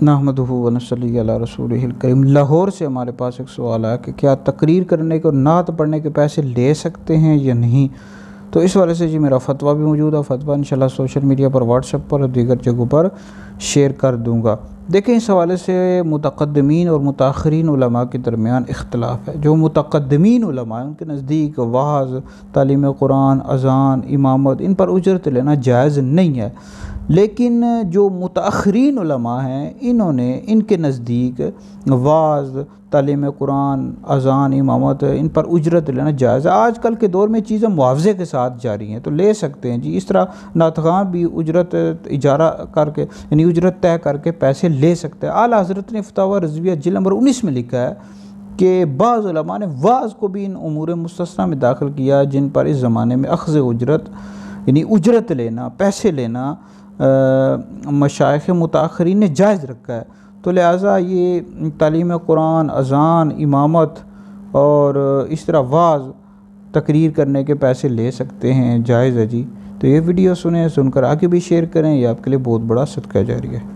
نحمدہ و نصلی علی رسولہ الکریم۔ لاہور سے ہمارے پاس ایک سوال ہے کہ کیا تقریر کرنے کے اور نعت پڑھنے کے پیسے لے سکتے ہیں یا نہیں؟ تو اس والے سے میرا فتویٰ بھی موجود ہے۔ فتویٰ انشاءاللہ سوشل میڈیا پر، واٹس ایپ پر اور دیگر جگہوں پر شیئر کر دوں گا۔ دیکھیں، اس حوالے سے متقدمین اور متاخرین علماء کے درمیان اختلاف ہے۔ جو متقدمین علماء ہیں ان کے نزدیک وعظ، تعلیم قرآن، اذان، امامت ان پر اجرت لینا جائز نہیں ہے، لیکن جو متاخرین علماء ہیں ان کے نزدیک وعظ، تعلیم قرآن، اذان، امامت ان پر اجرت لینا جائز ہے۔ آج کل کے دور میں چیزیں معاوضے کے ساتھ جاری ہیں تو لے سکتے ہیں جی۔ اس طرح نعت خواں بھی اجرت اجارہ کر کے یعنی اجرت طے کر کے پیسے لے سکتے ہیں۔ اعلیٰ حضرت نے فتاویٰ رضویہ جلد نمبر 19 میں لکھا ہے کہ بعض علماء نے وعظ کو بھی ان امور مستثنیٰ میں داخل کیا جن پر اس زمانے میں اخذ اجرت یعنی اجرت لینا، پیسے لینا مشائخ متاخرین نے جائز رکھا ہے۔ تو لہٰذا یہ تعلیم قرآن، اذان، امامت اور اس طرح وعظ، تقریر کرنے کے پیسے لے سکتے ہیں، جائز ہے جی۔ تو یہ ویڈیو سن کر آگے بھی شیئر کریں، یہ آپ کے لیے بہت بڑا صدقہ جاریہ ہے۔